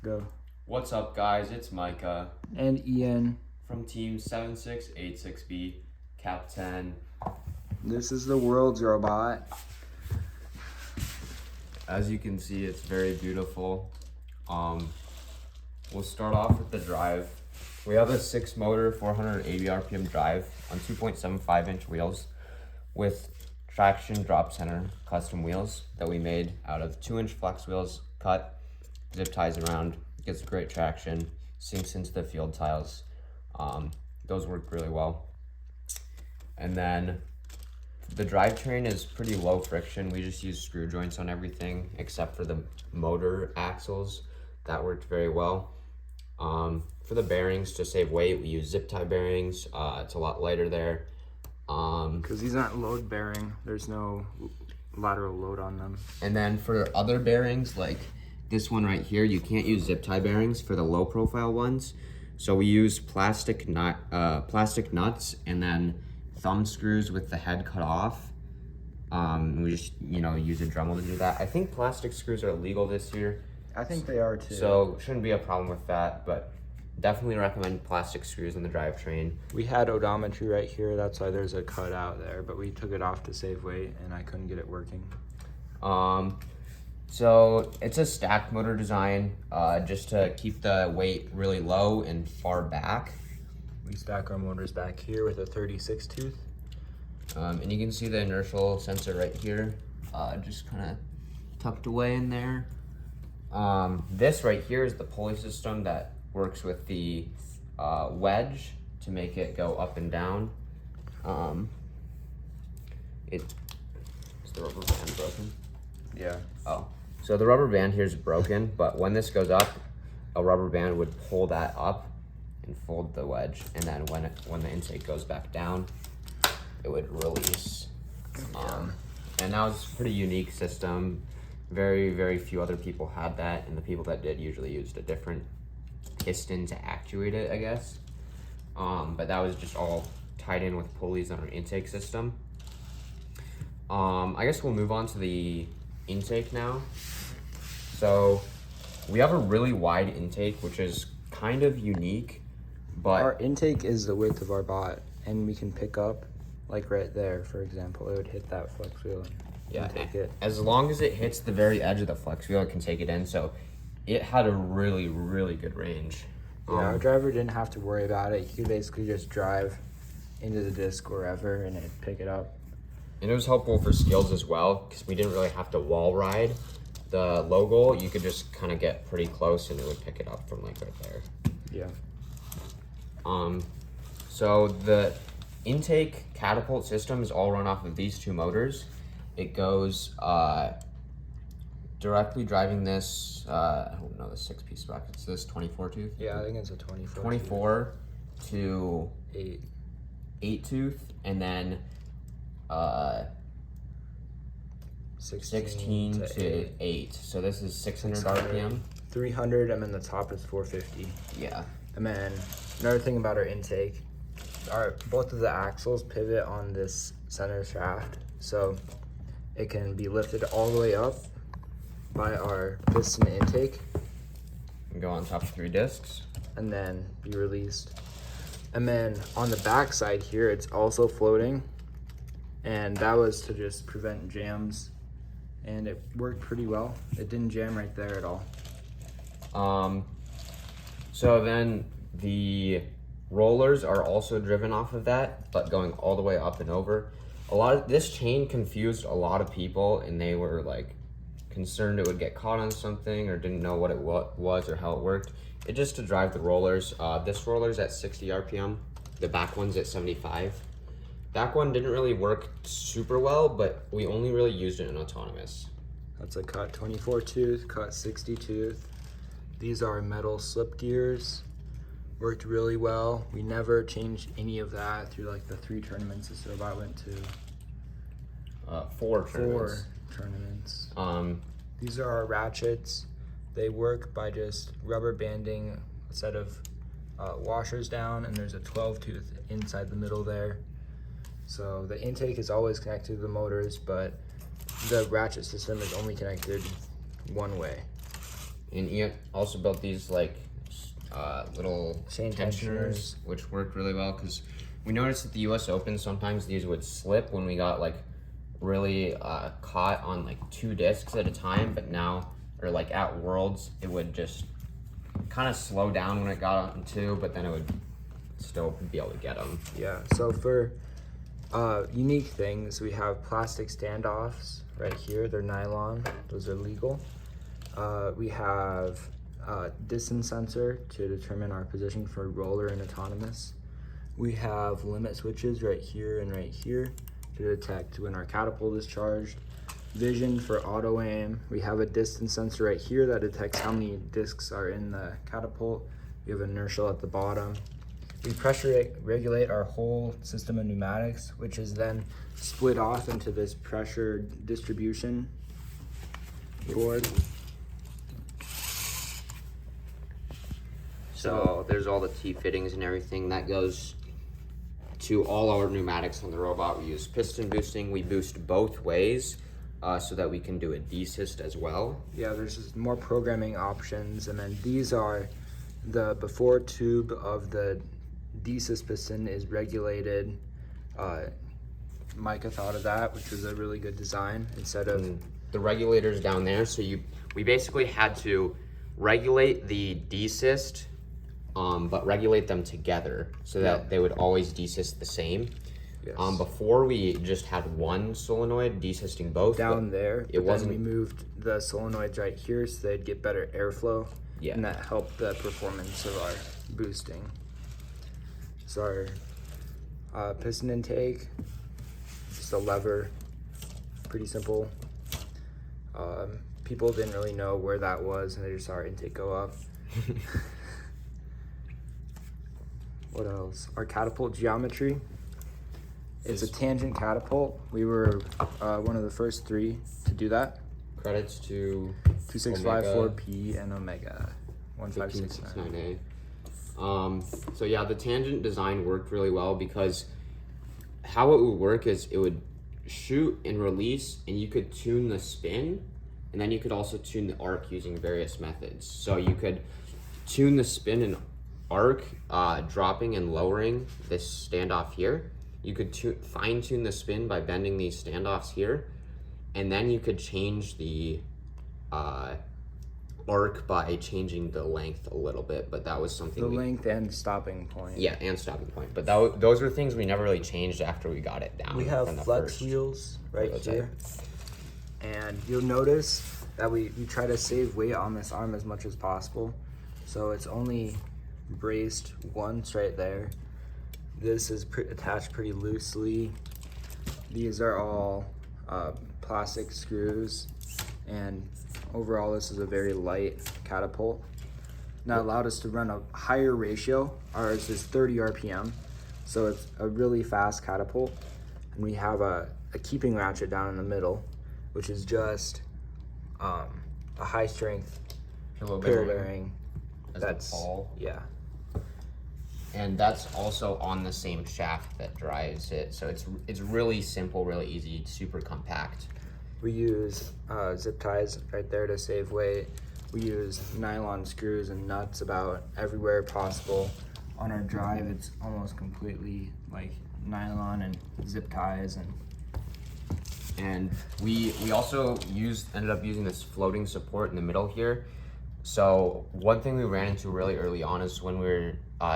Go. What's up, guys? It's Micah And Ian. from Team 7686B, Cap 10. This is the world's robot. As you can see, it's very beautiful. We'll start off with the drive. We have a 6-motor, 480 RPM drive on 2.75-inch wheels with traction drop center custom wheels that we made out of 2-inch flex wheels, cut, zip ties around, gets great traction, sinks into the field tiles. Those work really well. And then the drivetrain is pretty low friction. We just use screw joints on everything except for the motor axles. That worked very well. For the bearings, to save weight, we use zip tie bearings. It's a lot lighter there. Because these aren't load bearing. There's no lateral load on them. And then for other bearings, like this one right here, you can't use zip tie bearings for the low profile ones. So we use plastic nuts and then thumb screws with the head cut off. We just, use a Dremel to do that. I think plastic screws are illegal this year. I think they are too. So shouldn't be a problem with that, but definitely recommend plastic screws in the drivetrain. We had odometry right here. That's why there's a cut out there, but we took it off to save weight and I couldn't get it working. So it's a stack motor design, just to keep the weight really low and far back. We stack our motors back here with a 36 tooth. And you can see the inertial sensor right here, just kind of tucked away in there. This right here is the pulley system that works with the wedge to make it go up and down. Is the rubber band broken? Yeah. Oh, so the rubber band here is broken, but when this goes up, a rubber band would pull that up and fold the wedge, and then when the intake goes back down, it would release. And that was a pretty unique system. Very, very few other people had that, and the people that did usually used a different piston to actuate it, I guess. But that was just all tied in with pulleys on our intake system. I guess we'll move on to the intake now. So we have a really wide intake, which is kind of unique, but our intake is the width of our bot, and we can pick up, like right there, for example, it would hit that flex wheel and take it. As long as it hits the very edge of the flex wheel, it can take it in. So it had a really, really good range. Yeah, our driver didn't have to worry about it. He could basically just drive into the disc wherever and it'd pick it up. And it was helpful for skills as well, because we didn't really have to wall ride the low goal. You could just kind of get pretty close and it would pick it up from like right there. Yeah. So the intake catapult system is all run off of these two motors. It goes directly driving this, I don't know the 6-piece sprocket. It's this 24 tooth? Yeah, I think it's a 24. 24 to 8 tooth, and then 16 to 8. So this is 600 RPM. 300, and then the top is 450. Yeah. And then another thing about our intake, both of the axles pivot on this center shaft, so it can be lifted all the way up by our piston intake And go on top of 3 discs. and then be released. And then on the back side here, it's also floating, and that was to just prevent jams, and it worked pretty well. It didn't jam right there at all. So then the rollers are also driven off of that, but going all the way up and over. This chain confused a lot of people, and they were like concerned it would get caught on something or didn't know what it was or how it worked. It just to drive the rollers. This roller's at 60 RPM. The back one's at 75. Back one didn't really work super well, but we only really used it in autonomous. That's a cut 24 tooth, cut 60 tooth. These are metal slip gears. Worked really well. We never changed any of that through like the 3 tournaments this robot went to. 4 tournaments. 4 tournaments. These are our ratchets. They work by just rubber banding a set of washers down, and there's a 12 tooth inside the middle there. So the intake is always connected to the motors, but the ratchet system is only connected one way. And he also built these like little Chain tensioners, which worked really well because we noticed at the US Open sometimes these would slip when we got like really caught on like 2 discs at a time, but now, or like at Worlds, it would just kind of slow down when it got on 2, but then it would still be able to get them. Yeah, so for unique things, we have plastic standoffs right here. They're nylon, those are legal. We have distance sensor to determine our position for roller and autonomous. We have limit switches right here and right here to detect when our catapult is charged. Vision for auto aim. We have a distance sensor right here that detects how many discs are in the catapult. We have inertial at the bottom. We pressure regulate our whole system of pneumatics, which is then split off into this pressure distribution board. So there's all the T-fittings and everything that goes to all our pneumatics on the robot. We use piston boosting. We boost both ways so that we can do a desist as well. Yeah, there's just more programming options, and then these are the before tube of the desist piston is regulated. Micah thought of that, which was a really good design instead of the regulators down there. So we basically had to regulate the desist, but regulate them together so that they would always desist the same. Yes. Before we just had one solenoid desisting both. Down there, it wasn't. Then we moved the solenoids right here so they'd get better airflow. Yeah. And that helped the performance of our boosting. So our piston intake, just a lever, pretty simple. People didn't really know where that was and they just saw our intake go up. What else? Our catapult geometry. It's a tangent catapult. We were one of the first 3 to do that. Credits to 2654P and Omega 1569. 1569A. So yeah, the tangent design worked really well because how it would work is it would shoot and release, and you could tune the spin, and then you could also tune the arc using various methods. So you could tune the spin and arc, dropping and lowering this standoff here. You could fine tune the spin by bending these standoffs here, and then you could change the arc by changing the length a little bit, but that was something. The length and stopping point. Yeah, and stopping point. But those were things we never really changed after we got it down. We have flex wheels right here, and you'll notice that we try to save weight on this arm as much as possible. So it's only braced once right there. This is attached pretty loosely. These are all plastic screws, and overall this is a very light catapult. Now it allowed us to run a higher ratio. Ours is 30 RPM, so it's a really fast catapult. And we have a keeping ratchet down in the middle, which is just a high strength pillow bearing. That's yeah. And that's also on the same shaft that drives it. So it's really simple, really easy, super compact. We use zip ties right there to save weight. We use nylon screws and nuts about everywhere possible. On our drive, it's almost completely like nylon and zip ties. And we also ended up using this floating support in the middle here. So one thing we ran into really early on is when we were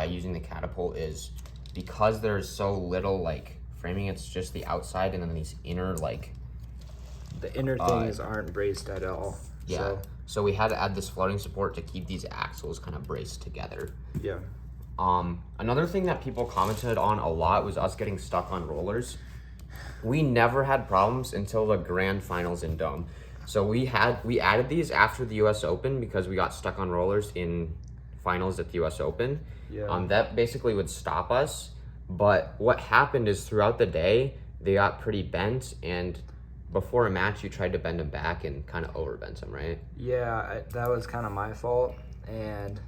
using the catapult is because there's so little like framing, it's just the outside and then these inner like the inner things aren't braced at all. Yeah. So we had to add this floating support to keep these axles kind of braced together. Yeah. Another thing that people commented on a lot was us getting stuck on rollers. We never had problems until the grand finals in Dome. So we added these after the US Open because we got stuck on rollers in finals at the US Open. Yeah. That basically would stop us. But what happened is throughout the day, they got pretty bent, and before a match, you tried to bend them back and kind of overbent them, right? Yeah, that was kind of my fault, and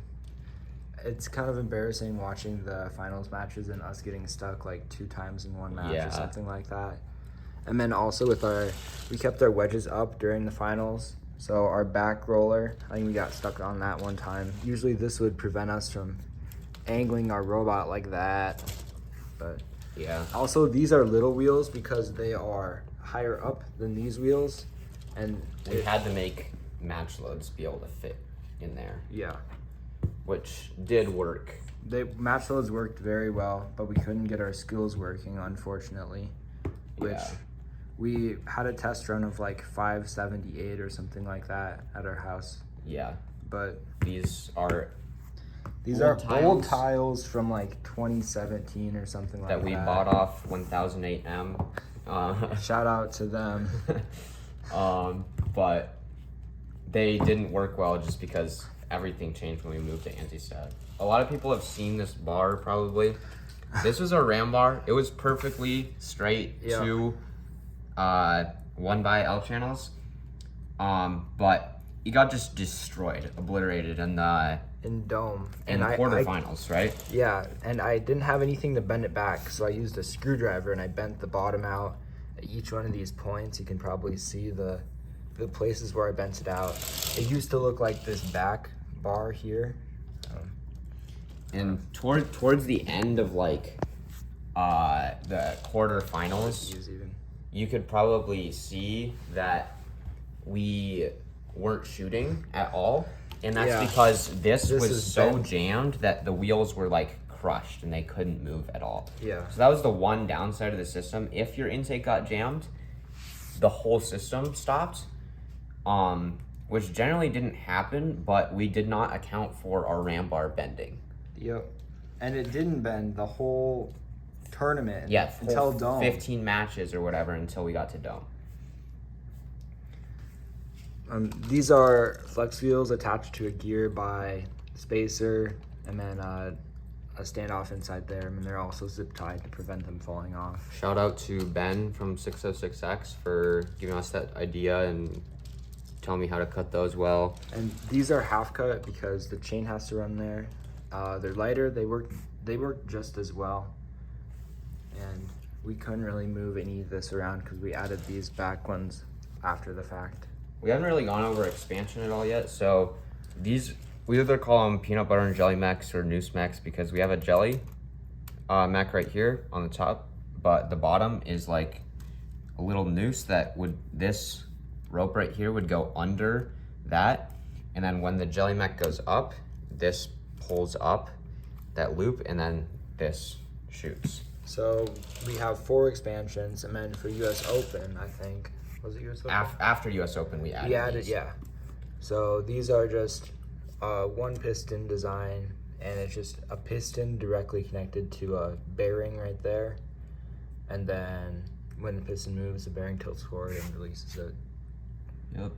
it's kind of embarrassing watching the finals matches and us getting stuck like 2 times in one match or something like that. And then also we kept our wedges up during the finals, So our back roller, I think we got stuck on that one time. Usually this would prevent us from angling our robot like that. But Yeah. also these are little wheels because they are higher up than these wheels. And We had to make match loads be able to fit in there, yeah, which did work. match loads worked very well, but we couldn't get our skills working, unfortunately. Which Yeah. we had a test run of like 578 or something like that at our house. Yeah. But These are old tiles from like 2017 or something like that. that we bought off 1008M. Shout out to them. But they didn't work well just because everything changed when we moved to anti-stat. A lot of people have seen this bar probably. This was a ram bar. It was perfectly straight to 1x L channels. But it got just destroyed, obliterated in the dome. in the quarterfinals, right? Yeah, and I didn't have anything to bend it back, so I used a screwdriver and I bent the bottom out at each one of these points. You can probably see the places where I bent it out. It used to look like this back bar here. And towards the end of like the quarterfinals, you could probably see that we weren't shooting at all. And that's because this was so bent, jammed that the wheels were like crushed and they couldn't move at all. Yeah. So that was the one downside of the system. If your intake got jammed, the whole system stopped. Which generally didn't happen, but we did not account for our ram bar bending. Yep. And it didn't bend the whole tournament. Yeah, until dome. 15 matches or whatever until we got to dome. These are flex wheels attached to a gear by spacer, and then a standoff inside there, and they're also zip tied to prevent them falling off. Shout out to Ben from 606X for giving us that idea and telling me how to cut those well. And these are half cut because the chain has to run there. They're lighter. They work just as well. And we couldn't really move any of this around because we added these back ones after the fact. We haven't really gone over expansion at all yet, so these, we either call them peanut butter and jelly mechs or noose mechs because we have a jelly mech right here on the top, but the bottom is like a little noose that this rope right here would go under that, and then when the jelly mech goes up, this pulls up that loop, and then this shoots. So we have 4 expansions, and then for US Open, I think. Was it US Open? After US Open, we added these. Yeah. So these are just one piston design, and it's just a piston directly connected to a bearing right there. And then when the piston moves, the bearing tilts forward and releases it. Yep.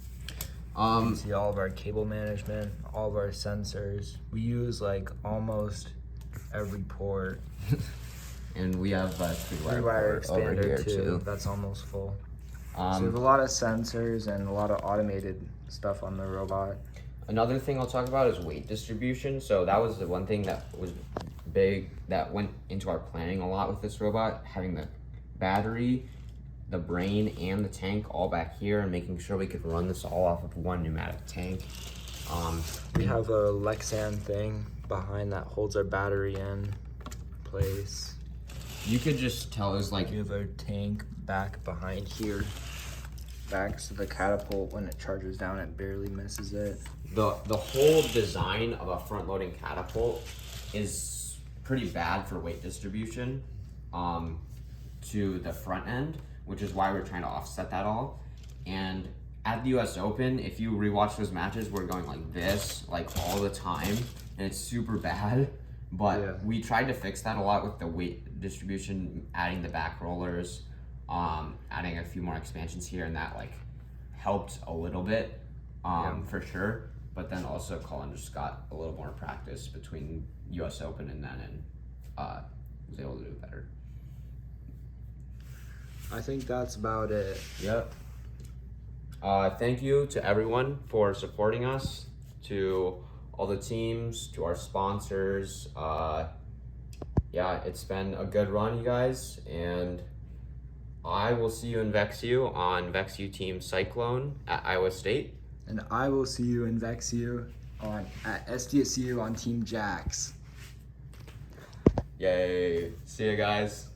You can see all of our cable management, all of our sensors. We use like almost every port. And we have a 3-wire port over expander here too. That's almost full. So we have a lot of sensors and a lot of automated stuff on the robot. Another thing I'll talk about is weight distribution. So that was the one thing that was big, that went into our planning a lot with this robot, having the battery, the brain, and the tank all back here, and making sure we could run this all off of one pneumatic tank. We have a Lexan thing behind that holds our battery in place. You could just tell it was like, We have our tank back behind here. Back so the Catapult, when it charges down, it barely misses it. the whole design of a front loading Catapult is pretty bad for weight distribution to the front end, which is why we're trying to offset that all. And at the US Open, if you rewatch those matches, we're going like this, like all the time, and it's super bad. But we tried to fix that a lot with the weight distribution, adding the back rollers, adding a few more expansions here, and that like helped a little bit for sure. But then also Colin just got a little more practice between US Open and then, and was able to do better. I think that's about it. Yep. Thank you to everyone for supporting us, to all the teams, to our sponsors. Yeah, it's been a good run, you guys, and I will see you in VexU on VexU Team Cyclone at Iowa State. And I will see you in VexU at SDSU on Team Jax. Yay. See you guys.